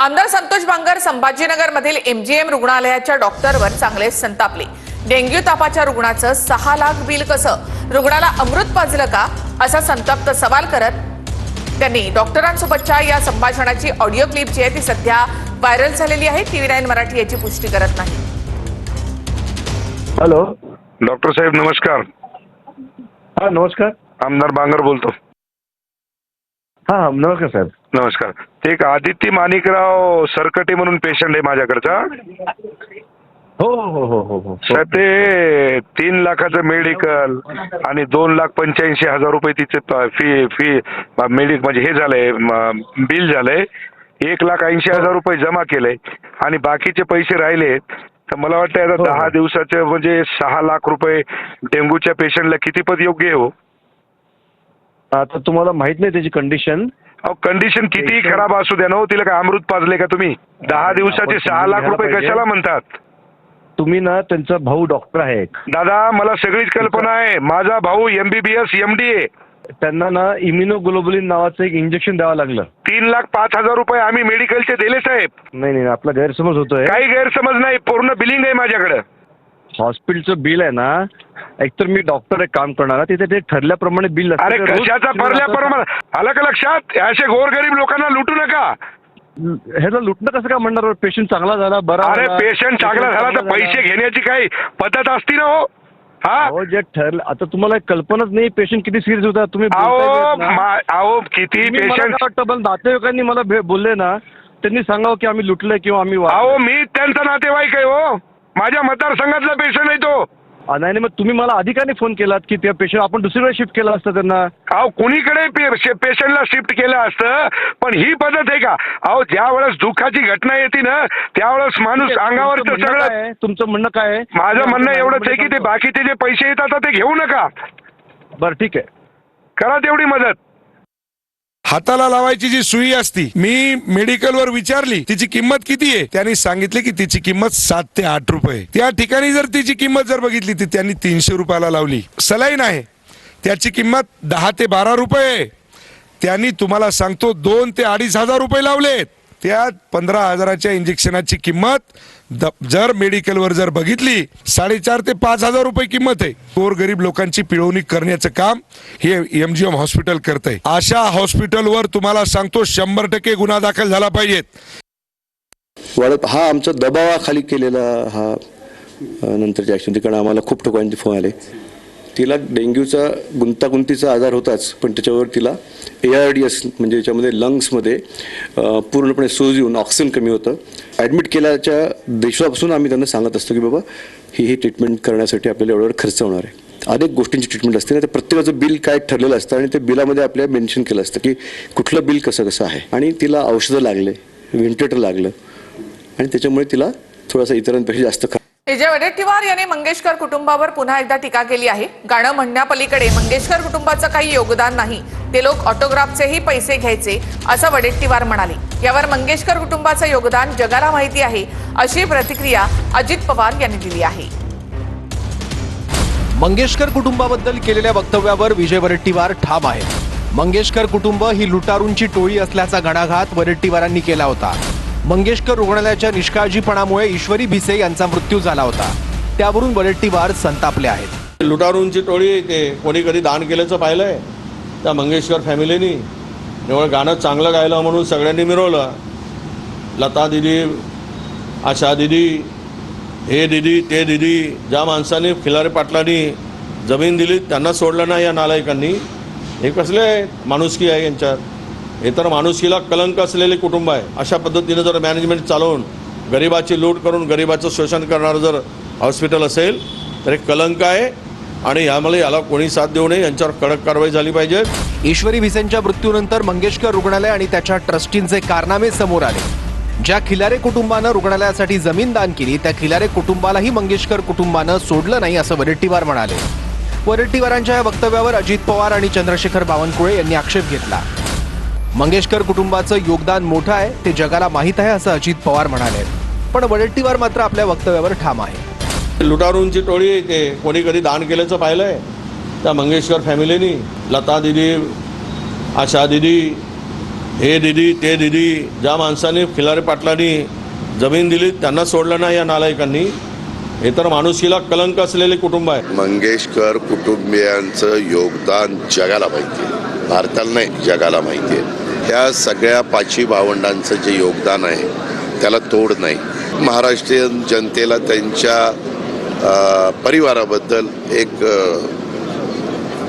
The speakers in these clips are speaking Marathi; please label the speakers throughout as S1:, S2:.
S1: आमदार संतोष बांगर संभाजीनगर मधील एमजीएम रुग्णालयाच्या डॉक्टरवर चांगले संतापले। डेंग्यू तापाच्या रुग्णाचं 6 लाख बिल कसं, रुग्णाला अमृत पाजलं का, असा संतप्त सवाल करत त्यांनी डॉक्टरांसोबतच्या या संभाषणाची ऑडिओ क्लिप जी आहे ती सध्या व्हायरल झालेली आहे। TV9 मराठी याची पुष्टी करत नाही।
S2: हॅलो
S3: डॉक्टर साहेब नमस्कार।
S2: हा नमस्कार,
S3: आमदार बांगर बोलतो।
S2: हा नमस्कार साहेब।
S3: नमस्कार। ते एक आदित्य माणिकराव सरकटे म्हणून पेशंट आहे माझ्याकडचा।
S2: हो हो हो हो हो
S3: सर ते 3 लाखाचं मेडिकल आणि 2,85,000 रुपये तिचे फी मेडिकल म्हणजे हे झालंय, बिल झालंय। 1,80,000 रुपये जमा केले आणि बाकीचे पैसे राहिले। तर मला वाटतं आता 10 दिवसाचे म्हणजे 6 लाख रुपये डेंग्यूच्या पेशंटला किती पद योग्य आहे हो?
S2: आता तुम्हाला माहित नाही त्याची कंडिशन।
S3: कंडिशन कितीही खराब असू द्या ना, तिला काय अमृत पाजले का तुम्ही? 10 दिवसाचे 6 लाख रुपये कशाला म्हणतात
S2: तुम्ही? ना त्यांचा भाऊ डॉक्टर आहे
S3: दादा, मला सगळीच कल्पना आहे। माझा भाऊ MBBS MD आहे।
S2: त्यांना ना इम्युनोग्लोबुलिन नावाचं एक इंजेक्शन द्यावं लागलं।
S3: 3,05,000 रुपये आम्ही मेडिकलचे दिले साहेब।
S2: नाही नाही, आपला गैरसमज होतोय।
S3: काही गैरसमज नाही, पूर्ण बिलिंग आहे माझ्याकडे।
S2: हॉस्पिटलचं बिल आहे ना, एकतर मी डॉक्टर एक काम करणार, तिथे ते ठरल्याप्रमाणे बिल असतं।
S3: अरे कशाचा ठरल्याप्रमाणे आलं का लक्षात? असे गोरगरीब लोकांना लुटू नका।
S2: ह्याला लुटणं कसं काय म्हणणार? पेशंट चांगला झाला, बरा।
S3: अरे पेशंट चांगला झाला तर पैसे घेण्याची काही पद्धत असती ना हो?
S2: हा जे ठरलं, आता तुम्हाला कल्पनाच नाही पेशंट किती सिरियस होता। तुम्ही
S3: अहो किती पेशंट
S2: वाटतं नातेवाईकांनी मला बोलले ना, त्यांनी सांगावं की आम्ही लुटलंय किंवा आम्ही
S3: अहो मी त्यांचा नातेवाईक आहे हो, माझ्या मतदारसंघातला पेशंट आहे तो।
S2: नाही मग तुम्ही मला अधिकाने फोन केलात की त्या पेशंट आपण दुसरीकडे शिफ्ट केलं असतं त्यांना।
S3: अहो कुणीकडे पेशंटला शिफ्ट केलं असतं, पण ही पद्धत आहे का? अहो ज्या वेळेस दुःखाची घटना येते ना, त्यावेळेस माणूस अंगावर सगळं।
S2: तुमचं म्हणणं काय आहे?
S3: माझं म्हणणं एवढंच आहे की ते बाकीचे जे पैसे येतात ते घेऊ नका।
S2: बरं ठीक आहे,
S3: करा तेवढी मदत।
S4: हाताला लावायची जी सुई असती, मी मेडिकलवर विचारली तिची किंमत किती आहे, त्यांनी सांगितले की तिची किंमत 7 ते 8 रुपये। त्या ठिकाणी जर तिची किंमत जर बघितली तर त्यांनी 300 रुपयाला लावली। सलाईन आहे त्याची किंमत 10 ते 12 रुपये, त्यांनी तुम्हाला सांगतो 2 ते 2,500 रुपये लावलेत। त्यात 15,000च्या इंजेक्शनाची किंमत जर मेडिकलवर जर बघितली 4,500 ते 5,000 रुपये किंमत आहे। गोरगरीब लोकांची पिळवणी करण्याचं काम हे MGM हॉस्पिटल करतंय। अशा हॉस्पिटलवर तुम्हाला सांगतो 100% गुन्हा दाखल झाला पाहिजेत।
S5: हा आमचा दबावाखाली केलेला हा नंतरची ॲक्शन, तिकडे आम्हाला खूप ठिकाणी फोन आले। तिला डेंग्यूचा गुंतागुंतीचा आजार होताच, पण त्याच्यावर तिला ARDS म्हणजे याच्यामध्ये लंग्समध्ये पूर्णपणे सूज येऊन ऑक्सिजन कमी होतं। ॲडमिट केल्याच्या दिवसापासून आम्ही त्यांना सांगत असतो की बाबा ही ट्रीटमेंट करण्यासाठी आपल्याला एवढा खर्च होणार आहे। अनेक गोष्टींची ट्रीटमेंट असते ना, तर प्रत्येकाचं बिल काय ठरलेलं असतं आणि ते बिलामध्ये आपल्या मेन्शन केलं असतं की कुठलं बिल कसं कसं आहे। आणि तिला औषधं लागले, व्हेंटिलेटर लागलं आणि त्याच्यामुळे तिला थोडासा इतरांपेक्षा जास्त
S1: विजय वडेट्टीवार यांनी मंगेशकर कुटुंबावर पुन्हा एकदा टीका केली आहे। गाणं म्हणण्यापलीकडे मंगेशकर कुटुंबाचं काही योगदान नाही, ते लोक ऑटोग्राफचेही पैसे घ्यायचे, असं वडेट्टीवार म्हणाले। यावर मंगेशकर कुटुंबाचं योगदान जगाला माहिती आहे, अशी प्रतिक्रिया अजित पवार यांनी दिली आहे।
S6: मंगेशकर कुटुंबाबद्दल केलेल्या वक्तव्यावर विजय वडेट्टीवार ठाम आहेत। मंगेशकर कुटुंब ही लुटारूंची टोळी असल्याचा घणाघात वडेट्टीवारांनी केला होता। मंगेशकर रुग्णालयाच्या निष्काळजीपणामुळे ईश्वरी भिसे यांचा मृत्यू झाला होता, त्यावरून वडेट्टीवार संतापले आहेत।
S7: लुटारूंची टोळी, ते कोणी कधी दान केल्याचं पाहिलंय? त्या मंगेशकर फॅमिलीनी निवळ गाणं चांगलं गायलं म्हणून सगळ्यांनी मिरवलं। लता दिदी, आशा दिदी, हे दिदी ते दिदी, ज्या माणसाने खिलारे पाटलांनी जमीन दिली त्यांना सोडलं नाही या नालायकांनी। हे कसले माणुसकी आहे यांच्यात? हे तर माणुसकीला कलंक असलेले कुटुंब आहे। अशा पद्धतीने जर मॅनेजमेंट चालवून गरिबाची लूट करून गरिबाचं शोषण करणारं जर हॉस्पिटल असेल तर एक कलंक आहे आणि याला कोणी साथ देऊ नये, यांच्यावर कडक कारवाई झाली पाहिजे।
S6: ईश्वरी भिसेंच्या मृत्यूनंतर मंगेशकर रुग्णालय आणि त्याच्या ट्रस्टींचे कारनामे समोर आले। ज्या खिलारे कुटुंबानं रुग्णालयासाठी जमीन दान केली त्या खिलारे कुटुंबालाही मंगेशकर कुटुंबानं सोडलं नाही, असं वडेट्टीवार म्हणाले। वडेट्टीवारांच्या या वक्तव्यावर अजित पवार आणि चंद्रशेखर बावनकुळे यांनी आक्षेप घेतला। मंगेशकर कुटुंबाचं योगदान मोठं आहे, ते जगाला माहीत आहे, असं अजित पवार म्हणाले। पण वडेट्टीवार मात्र आपल्या वक्तव्यावर ठाम आहे।
S7: लुटारूंची टोळी, ते कोणी कधी दान केल्याचं पाहिलंय? त्या मंगेशकर फॅमिलीनी लता दिदी, आशा दिदी, हे दिदी ते दिदी ज्या माणसाने खिलारे पाटलांनी जमीन दिली त्यांना सोडलं नाही या नालायकांनी. हे तर माणुसकीला कलंक असलेले कुटुंब आहे.
S8: मंगेशकर कुटुंबियांचं योगदान जगाला माहिती आहे, भारताला नाही जगाला माहिती आहे. ह्या सगळ्या पाची भावंडांचं जे योगदान आहे त्याला तोड नाही. महाराष्ट्रीयन जनतेला त्यांच्या परिवाराबद्दल एक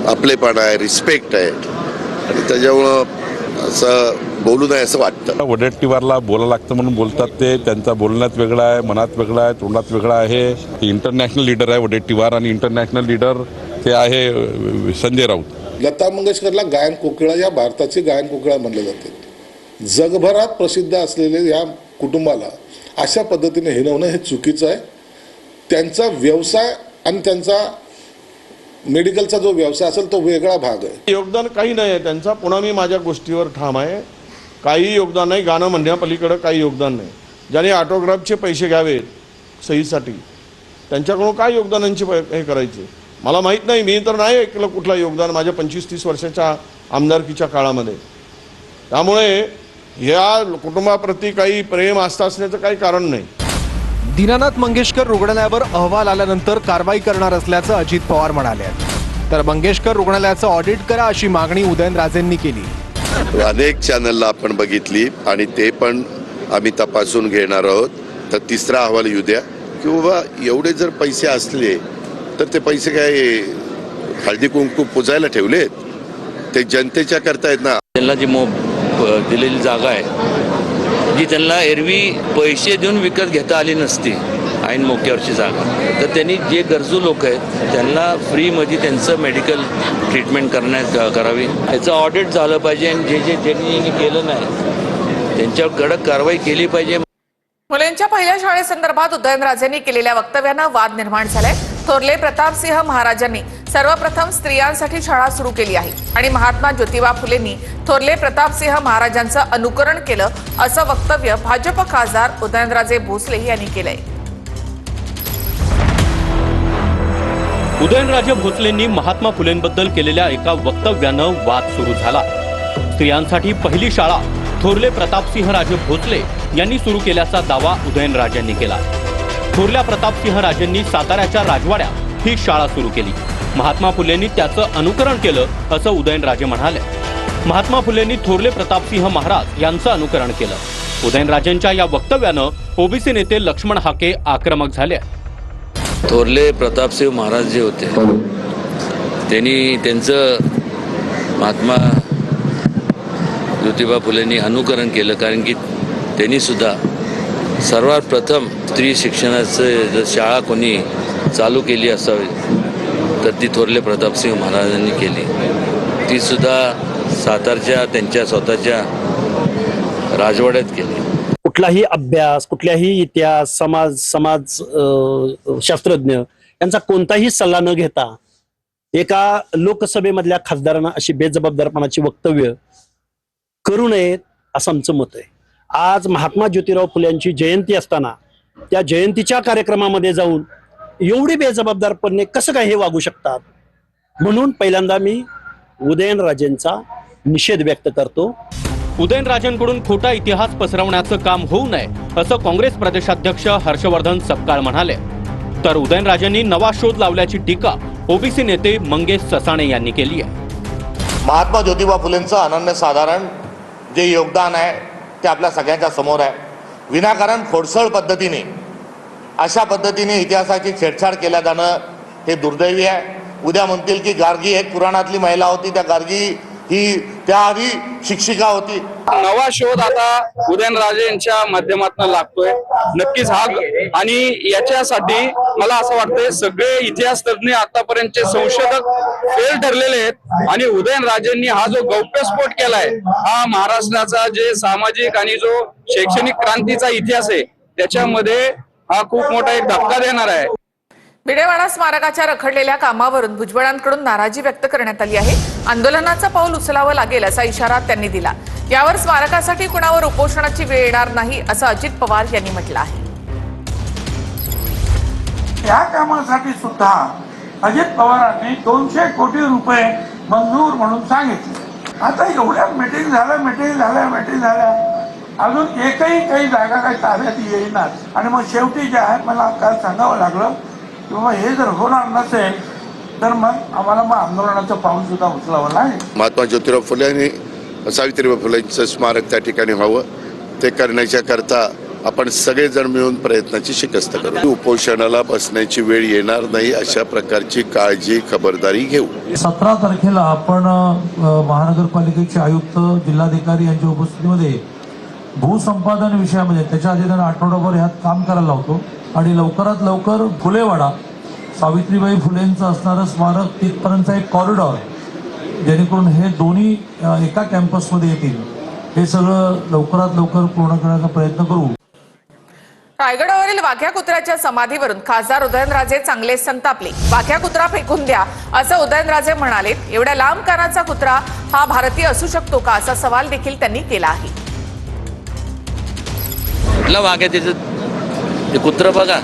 S8: आपलेपणा आहे, रिस्पेक्ट आहे आणि त्याच्यामुळं असं बोलू नये असं वाटतं.
S9: वडेट्टीवारला बोलायला लागतं म्हणून बोलतात ते. त्यांचा बोलण्यात वेगळा आहे, मनात वेगळा आहे, तोंडात वेगळा आहे. इंटरनॅशनल लीडर आहे वडेट्टीवार आणि इंटरनॅशनल लीडर ते आहे संजय राऊत.
S10: लता मंगेशकरला गायन कोकिळा या भारताची गायन कोकिळा म्हणले जाते. जगभरात प्रसिद्ध असलेले या कुटुंबाला अशा पद्धतीने हिणवणं हे चुकीचं आहे. त्यांचा व्यवसाय आणि त्यांचा मेडिकलचा जो व्यवसाय असेल तो वेगळा भाग आहे.
S7: योगदान काही नाही आहे त्यांचा. पुन्हा मी माझ्या गोष्टीवर ठाम आहे. काही योगदान नाही. गाणं म्हणण्यापलीकडं काही योगदान नाही. ज्याने ऑटोग्राफचे पैसे घ्यावेत सहीसाठी त्यांच्याकडून काय योगदानांची हे करायचे मला माहीत नाही. मी तर नाही ऐकलं कुठलं योगदान माझ्या 25-30 वर्षाच्या आमदारकीच्या काळामध्ये. त्यामुळे या कुटुंबाप्रती काही प्रेम आस्था असण्याचं काही कारण नाही.
S6: दीनानाथ मंगेशकर रुग्णालयावर अहवाल आल्यानंतर कारवाई करणार असल्याचं अजित पवार म्हणाले. तर मंगेशकर रुग्णालयाचं ऑडिट करा अशी मागणी उदयनराजेंनी केली.
S8: अनेक चॅनलला आपण बघितली आणि ते पण आम्ही तपासून घेणार आहोत. तर तिसरा अहवाल येऊ द्या की बाबा एवढे जर पैसे असले तर ते पैसे काय हळदी कुंकू पुजायला ठेवलेत, ते जनतेच्या करतायत ना.
S11: त्यांना जी दिलेली जागा आहे जी त्यांना एरवी पैसे देऊन विकत घेता आली नसती, ऐन मोक्यावरची जागा, तर त्यांनी जे गरजू लोक आहेत त्यांना फ्रीमध्ये त्यांचं मेडिकल ट्रीटमेंट करावी. याचं ऑडिट झालं पाहिजे आणि ज्यांनी केलं नाही त्यांच्यावर कडक कारवाई केली पाहिजे.
S1: मुलींच्या पहिल्या शाळेसंदर्भात उदयनराजेंनी केलेल्या वक्तव्यानं वाद निर्माण झालाय. थोरले प्रतापसिंह महाराजांनी सर्वप्रथम स्त्रियांसाठी शाळा सुरू केली आहे आणि महात्मा ज्योतिबा फुलेंनी थोरले प्रतापसिंह महाराजांचं अनुकरण केलं असं वक्तव्य भाजप खासदार उदयनराजे भोसले यांनी केलंय.
S12: उदयनराजे भोसलेंनी महात्मा फुलेंबद्दल केलेल्या एका वक्तव्यानं वाद सुरू झाला. स्त्रियांसाठी पहिली शाळा थोरले प्रतापसिंहराजे भोसले यांनी सुरू केल्याचा दावा उदयनराजेंनी केला. थोरल्या प्रतापसिंहराजेंनी साताऱ्याच्या राजवाड्यात ही शाळा सुरू केली. महात्मा फुलेंनी त्याचं अनुकरण केलं असं उदयनराजे म्हणाले. महात्मा फुलेंनी थोरले प्रतापसिंह महाराज यांचं अनुकरण केलं. उदयनराजेंच्या या वक्तव्यानं ओबीसी नेते लक्ष्मण हाके आक्रमक झाले.
S11: थोरले प्रतापसिंह महाराज जे होते त्यांनी त्यांचं महात्मा ज्योतिबा फुलेंनी अनुकरण केलं, कारण की त्यांनी सुद्धा सर्वात प्रथम स्त्री शिक्षणाचं जर शाळा कोणी चालू केली असावी तर ती थोरले प्रतापसिंह महाराजांनी केली. ती सुद्धा सातारच्या त्यांच्या स्वतःच्या राजवाड्यात केली.
S13: कुठलाही अभ्यास, कुठल्याही इतिहास, समाज शास्त्रज्ञ यांचा कोणताही सल्ला न घेता एका लोकसभेमधल्या खासदारांना अशी बेजबाबदारपणाची वक्तव्य करू नयेत असं आमचं मत आहे. आज महात्मा ज्योतिराव फुले यांची जयंती असताना त्या जयंतीच्या कार्यक्रमामध्ये जाऊन एवढी बेजबाबदारपणे कसं काय हे वागू शकतात, म्हणून पहिल्यांदा मी उदयनराजेंचा निषेध व्यक्त करतो.
S12: उदयनराजेंकडून खोटा इतिहास पसरवण्याचं काम होऊ नये असं काँग्रेस प्रदेशाध्यक्ष हर्षवर्धन सपकाळ म्हणाले. तर उदयनराजेंनी नवा शोध लावल्याची टीका ओबीसी नेते मंगेश ससाणे यांनी केली आहे.
S14: महात्मा ज्योतिबा फुलेंचं अनन्यसाधारण जे योगदान आहे ते आपल्या सगळ्यांच्या समोर आहे. विनाकारण खोडसळ पद्धतीने अशा पद्धतीने इतिहासाची छेडछाड केल्या जाणं हे दुर्दैवी आहे. उद्या म्हणतील की गार्गी एक पुराणातली महिला होती, त्या गार्गी ही त्याआधी शिक्षिका होती.
S15: नवा शोध आता उदयनराजेंच्या माध्यमातून लागतोय नक्कीच हा, आणि याच्यासाठी मला असं वाटतंय सगळे इतिहास तज्ञ आतापर्यंतचे संशोधक फेल ठरलेले आहेत आणि उदयनराजेंनी हा जो गौप्यस्फोट केलाय हा महाराष्ट्राचा जे सामाजिक आणि जो शैक्षणिक क्रांतीचा इतिहास आहे त्याच्यामध्ये हा खूप मोठा एक धक्का देणार आहे.
S1: भिडेवाडा स्मारकाच्या रखडलेल्या कामावरून भुजबळांकडून नाराजी व्यक्त करण्यात आली आहे. आंदोलनाचं पाऊल उचलावं लागेल असा इशारा त्यांनी दिला. यावर स्मारकासाठी कुणावर उपोषणाची वेळ येणार नाही असं अजित पवार यांनी म्हटलं आहे.
S16: या कामासाठी सुद्धा अजित पवारांनी 200 कोटी रुपये मंजूर म्हणून सांगितले. आता एवढ्या मिटिंग झाल्या अजून एकही काही जागा काही ताब्यात येईनात. आणि मग शेवटी जे आहे मला काल सांगावं लागलं की बाबा हे जर होणार नसेल तर मग आम्हाला आंदोलनाचं पाऊल सुद्धा उचलावं लागेल.
S8: महात्मा ज्योतिराव फुले आणि सावित्रीबाई फुलेंचं स्मारक त्या ठिकाणी व्हावं ते करण्याच्या करता आपण सगळेजण मिळून प्रयत्नाची शिकस्त करू. उपोषणाला बसण्याची वेळ येणार नाही अशा प्रकारची काळजी खबरदारी घेऊ.
S16: 17 तारखेला आपण महानगरपालिकेचे आयुक्त जिल्हाधिकारी यांच्या उपस्थितीमध्ये भूसंपादन विषयामध्ये त्याच्या आधी त्यांना आठवडाभर ह्यात काम करायला लावतो आणि लवकरात लवकर फुलेवाडा सावित्रीबाई फुलेंचं असणारं स्मारक तिथपर्यंतचा एक कॉरिडॉर जेणेकरून हे दोन्ही एका कॅम्पसमध्ये येतील हे सगळं लवकरात लवकर पूर्ण करण्याचा प्रयत्न करू.
S1: रायगडावरील वाघ्या कुत्र्याच्या समाधीवरून खासदार उदयनराजे चांगले संतापले. वाघ्या कुत्रा फेकून द्या असं उदयनराजे म्हणाले. एवढ्या लांब कानाचा कुत्रा हा भारतीय असू शकतो का असा सवाल देखील त्यांनी केला आहे.
S11: वाघ्या त्याचं ते कुत्रं बघा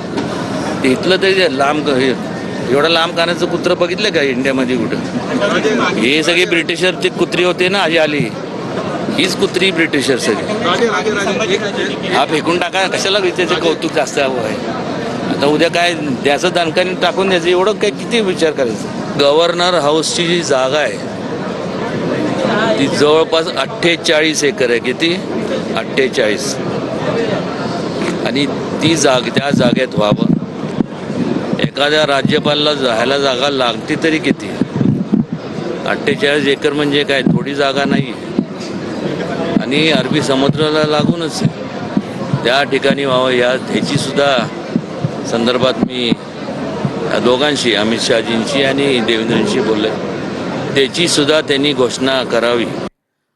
S11: ते इथलं तरी लांब एवढं लांब कानाचं कुत्रं बघितलं का इंडियामध्ये कुठं? हे सगळे ब्रिटिशरची कुत्री होते ना आली हीच कुत्री ब्रिटिशर सगळी. हा फेकून टाका कशाला त्याचं कौतुक जास्त हवं आहे. आता उद्या काय द्याचं दणकाने टाकून द्यायचं एवढं काय किती विचार करायचं. गव्हर्नर हाऊसची जी जागा आहे ती जवळपास 48 एकर आहे. किती? 48. आणि ती त्या जागेत व्हावं. एखाद्या राज्यपालाला राहायला जागा लागते तरी किती? 48 एकर म्हणजे काय थोडी जागा नाही. आणि अरबी समुद्राला लागूनच त्या ठिकाणी व्हावं ह्याची सुद्धा संदर्भात मी या दोघांशी अमित शहाजींशी आणि देवेंद्रजींशी बोलले. त्याची सुद्धा त्यांनी घोषणा करावी.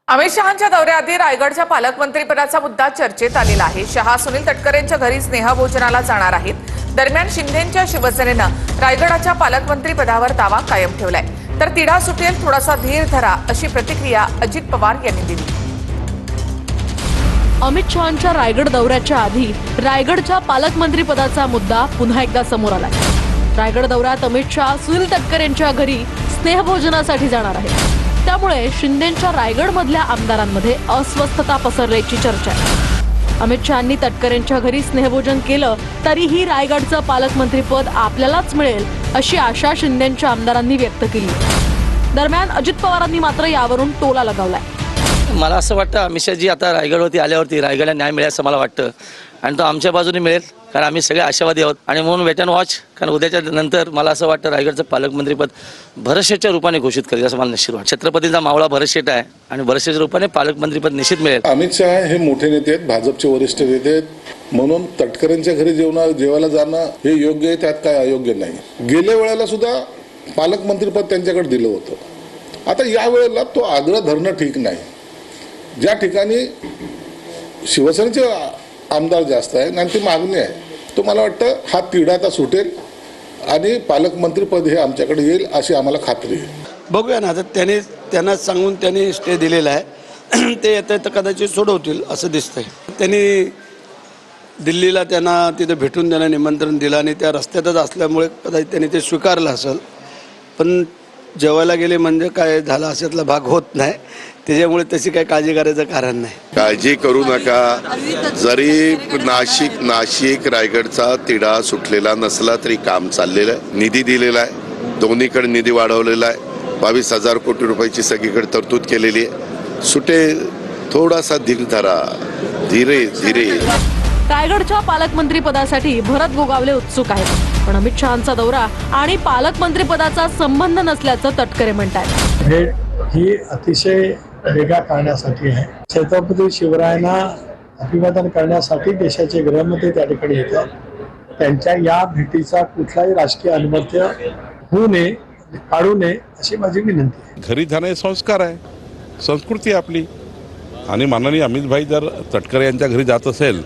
S1: अमित शहांच्या दौऱ्याआधी रायगडच्या पालकमंत्रीपदाचा मुद्दा चर्चेत आलेला आहे. शहा सुनील तटकरेंच्या घरी स्नेहभोजनाला जाणार आहेत. दरम्यान शिंदेच्या शिवसेनेनं रायगडाच्या पालकमंत्रीपदावर दावा कायम ठेवलाय. तर तिढा सुटेल थोडासा धीर धरा अशी प्रतिक्रिया अजित पवार यांनी दिली.
S17: अमित शहांच्या रायगड दौऱ्याच्या आधी रायगडच्या पालकमंत्रीपदाचा मुद्दा पुन्हा एकदा समोर आला. रायगड दौऱ्यात अमित शहा सुनील तटकरेंच्या घरी स्नेहभोजनासाठी जाणार आहेत. त्यामुळे शिंदेच्या रायगडमधल्या आमदारांमध्ये अस्वस्थता पसरल्याची चर्चा आहे. अमित शहांनी तटकरेंच्या घरी स्नेहभोजन केलं तरीही रायगडचं पालकमंत्रीपद आपल्यालाच मिळेल अशी आशा शिंदेच्या आमदारांनी व्यक्त केली. दरम्यान अजित पवारांनी मात्र यावरून टोला लगावलाय.
S11: मला असं वाटतं अमित शहाजी आता रायगडवरती आल्यावरती रायगडला न्याय मिळेल असं मला वाटतं. आणि तो आमच्या बाजूने मिळेल कारण आम्ही सगळे आशावादी आहोत. आणि म्हणून वेट अँड वॉच. कारण उद्याच्या नंतर मला असं वाटतं रायगडचं पालकमंत्रीपद भरतशेठच्या रूपाने घोषित करेल असं मला निश्चित वाटतं. छत्रपतींचा मावळा भरतशेठ आहे आणि भरतशेठच्या रूपाने पालकमंत्रीपद निश्चित मिळेल.
S10: अमित शहा हे मोठे नेते आहेत, भाजपचे वरिष्ठ नेते आहेत. म्हणून तटकरेंच्या घरी जेवायला जाणं हे योग्य आहे, त्यात काय अयोग्य नाही. गेल्या वेळेला सुद्धा पालकमंत्रीपद त्यांच्याकडे दिलं होतं. आता या वेळेला तो आग्रह धरणं ठीक नाही. ज्या ठिकाणी शिवसेनेचे आमदार जास्त आहे आणि ती मागणी आहे तो मला वाटतं हा तिढा आता सुटेल आणि पालकमंत्रीपद हे आमच्याकडे येईल अशी आम्हाला खात्री आहे.
S13: बघूया ना आता त्यांना सांगून त्यांनी स्टे दिलेला आहे. ते येत तर कदाचित सोडवतील असं दिसतंय. त्यांनी दिल्लीला त्यांना तिथे भेटून त्यांना निमंत्रण दिलं आणि त्या रस्त्यातच असल्यामुळे कदाचित त्यांनी ते स्वीकारलं असेल. पण जेवायला गेले म्हणजे काय झालं अशातला भाग होत नाही. त्याच्यामुळे तशी काही काळजी करायचं कारण नाही.
S8: काळजी करू नका. जरी नाशिक रायगडचा तिढा सुटलेला नसला तरी काम चाललेलं आहे. निधी दिलेला आहे. दोन्हीकडे निधी वाढवलेला आहे. 22,000 कोटी रुपयाची सगळीकडे तरतूद केलेली आहे. सुटेल थोडासा धीर धरा. धीरे धीरे.
S17: रायगडच्या पालकमंत्रीपदासाठी भरत गोगावले उत्सुक आहेत. पण अमित शहांचा दौरा आणि पालकमंत्रीपदाचा संबंध नसल्याचं तटकरे म्हणतात.
S16: भेट ही अतिशय वेगळा करण्यासाठी आहे. छत्रपती शिवरायांना अभिवादन करण्यासाठी देशाचे गृहमंत्री त्या ठिकाणी येतात. त्यांच्या या भेटीचा कुठलाही राजकीय अनुमत्य होऊ नये, काढू नये अशी माझी विनंती आहे.
S9: घरी जाणं हे संस्कार आहे, संस्कृती आहे आपली. आणि माननीय अमितभाई जर तटकरे यांच्या घरी जात असेल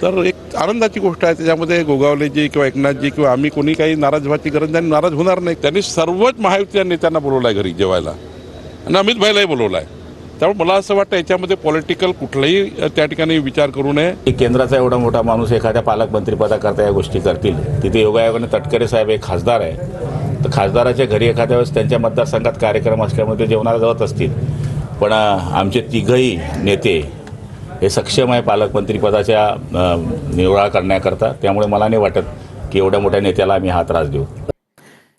S9: तर एक आनंदाची गोष्ट आहे. त्याच्यामध्ये गोगावलेजी किंवा एकनाथजी किंवा आम्ही कोणी काही नाराज व्हायची गरज नाही, नाराज होणार नाही. त्यांनी सर्वच महायुतीच्या नेत्यांना बोलवलं आहे घरी जेवायला आणि अमितभाईलाही बोलवलं आहे. त्यामुळे मला असं वाटतं याच्यामध्ये पॉलिटिकल कुठलाही त्या ठिकाणी विचार करू नये.
S18: केंद्राचा एवढा मोठा माणूस एखाद्या पालकमंत्रीपदाकरता या गोष्टी करतील. तिथे योगायोगाने तटकरे साहेब एक खासदार आहे तर खासदाराच्या घरी एखाद्या वेळेस त्यांच्या मतदारसंघात कार्यक्रम असल्यामुळे ते जेवणाला जात असतील पण आमचे तिघही नेते हे सक्षम आहे पालकमंत्रीपदाच्या निवडा करण्याकरता. त्यामुळे मला नाही वाटत की एवढ्या मोठ्या नेत्याला आम्ही हा त्रास देऊ.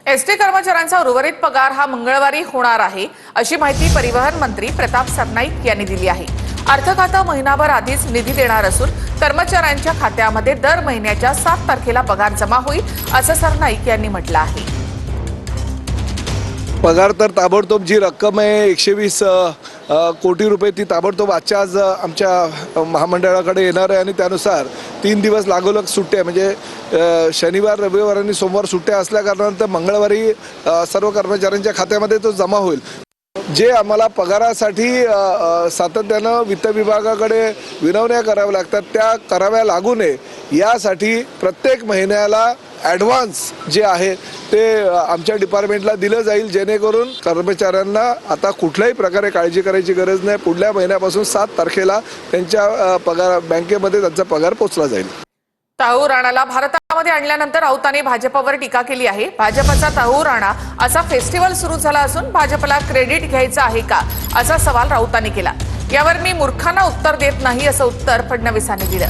S1: एसटी कर्मचाऱ्यांचा उर्वरित पगार हा मंगळवारी होणार आहे, अशी माहिती परिवहन मंत्री प्रताप सरनाईक यांनी दिली आहे. अर्थ खातं महिनाभर आधीच निधी देणार असून कर्मचाऱ्यांच्या खात्यामध्ये दर महिन्याच्या 7 तारखेला पगार जमा होईल, असं सरनाईक यांनी म्हटलं आहे.
S19: पगार तर ताबडतोब जी रक्कम आहे 120 कोटी रुपये ती ताबडतोब आजच्या आज आमच्या महामंडळाकडे येणार आहे आणि त्यानुसार 3 दिवस लागोलग सुट्ट्या म्हणजे शनिवार रविवार आणि सोमवार सुट्ट्या असल्या कारणानंतर मंगळवारी सर्व कर्मचाऱ्यांच्या खात्यामध्ये तो जमा होईल. जे आम्हाला पगारासाठी सातत्यानं वित्त विभागाकडे विनवण्या कराव्या लागतात त्या कराव्या लागू नये यासाठी प्रत्येक महिन्याला ॲडव्हान्स जे आहे ते आमच्या डिपार्टमेंटला दिलं जाईल, जेणेकरून कर्मचाऱ्यांना आता कुठल्याही प्रकारे काळजी करायची गरज नाही. पुढल्या महिन्यापासून 7 तारखेला त्यांच्या पगार बँकेमध्ये त्यांचा पगार पोचला जाईल.
S1: ताहू राणाला भारतामध्ये आणल्यानंतर राऊतांनी भाजपवर टीका केली आहे. भाजपचा ताहू राणा असा फेस्टिवल सुरू झाला असून भाजपला क्रेडिट घ्यायचं आहे का, असा सवाल राऊतांनी केला. यावर मी मूर्खांना उत्तर देत नाही, असं उत्तर फडणवीसांनी दिलं.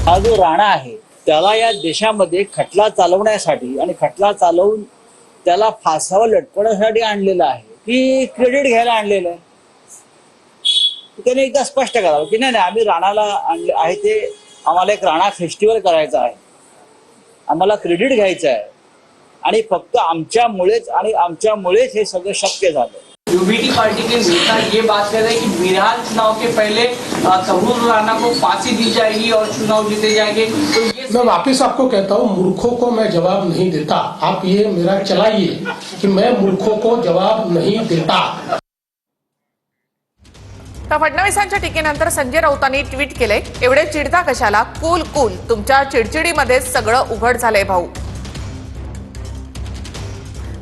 S20: हा जो राणा आहे त्याला या देशामध्ये खटला चालवण्यासाठी आणि खटला चालवून त्याला फासावर लटकवण्यासाठी आणलेलं आहे की क्रेडिट घ्यायला आणलेलं आहे. त्याने एकदा स्पष्ट करावं की नाही आम्ही राणाला आणले आहे, ते आम्हाला एक राणा फेस्टिवल करायचा आहे, आम्हाला क्रेडिट घ्यायचं आहे आणि फक्त आमच्यामुळेच हे सगळं शक्य झालं.
S21: यूबीटी पार्टी के नेता ये बात कर रहे हैं कि बिहार चुनाव के पहले तहूर राणा को फांसी दी जाएगी और चुनाव जीते जाएंगे. तो ये
S22: मैं वापस आपको कहता हूँ, मूर्खों को मैं जवाब नहीं देता. आप ये मेरा चलाइए कि मैं मूर्खों को जवाब नहीं देता.
S1: तर फडणवीसांच्या टीकेनंतर संजय राऊतांनी ट्विट केलंय, एवढे चिडता कशाला, कूल कूल, तुमच्या चिडचिडीमध्ये सगळं उघड झालंय भाऊ.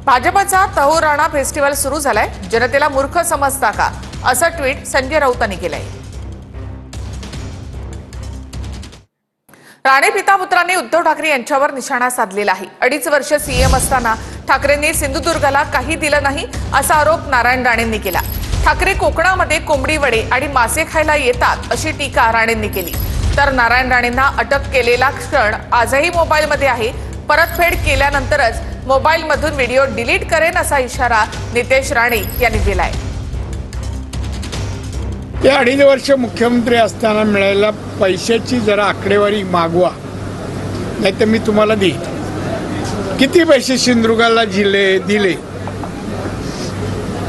S1: भाजपचा तहूर राणा फेस्टिवल सुरू झालाय, जनतेला मूर्ख समजता का, असं ट्विट संजय राऊतांनी केलंय. राणे पिता पुत्रांनी उद्धव ठाकरे यांच्यावर निशाणा साधलेला आहे. 2.5 वर्ष सीएम असताना ठाकरेंनी सिंधुदुर्गला काही दिलं नाही, असा आरोप नारायण राणेंनी केला. ठाकरे कोकणामध्ये कोंबडी वडे आणि मासे खायला येतात, अशी टीका राणेंनी केली. तर नारायण राणेंना अटक केलेला क्षण आजही मोबाईलमध्ये आहे. परतफेड केल्यानंतरच मोबाईलमधून व्हिडिओ डिलीट करेन, असा इशारा नितेश राणे यांनी दिलाय.
S23: या 2.5 वर्ष मुख्यमंत्री असताना मिळालेल्या पैशाची जरा आकडेवारी मागवा, नाही तर मी तुम्हाला देईन. किती पैसे सिंधुदुर्गाला दिले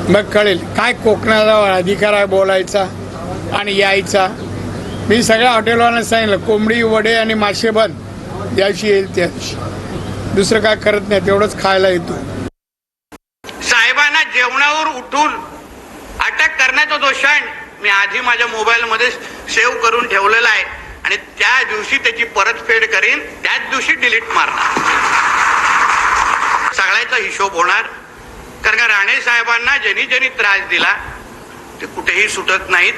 S23: मग कळेल काय कोकणाला अधिकार आहे बोलायचा आणि यायचा. मी सगळ्या हॉटेलवाल्यांना सांगितलं कोंबडी वडे आणि मासे बंद, ज्याशी येईल त्या दिवशी. दुसरं काय करत नाही, तेवढंच खायला येतो.
S24: साहेबांना जेवणावर उठून अटक करण्याचा तो क्षण मी आधी माझ्या मोबाईलमध्ये सेव्ह करून ठेवलेला आहे आणि त्या दिवशी त्याची परतफेड करीन, त्याच दिवशी डिलीट मारणार. सगळ्याचा हिशोब होणार. कारण का राणे साहेबांना ज्यांनी त्रास दिला ते कुठेही सुटत नाहीत,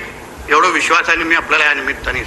S24: एवढं विश्वासाने मी आपल्याला या निमित्ताने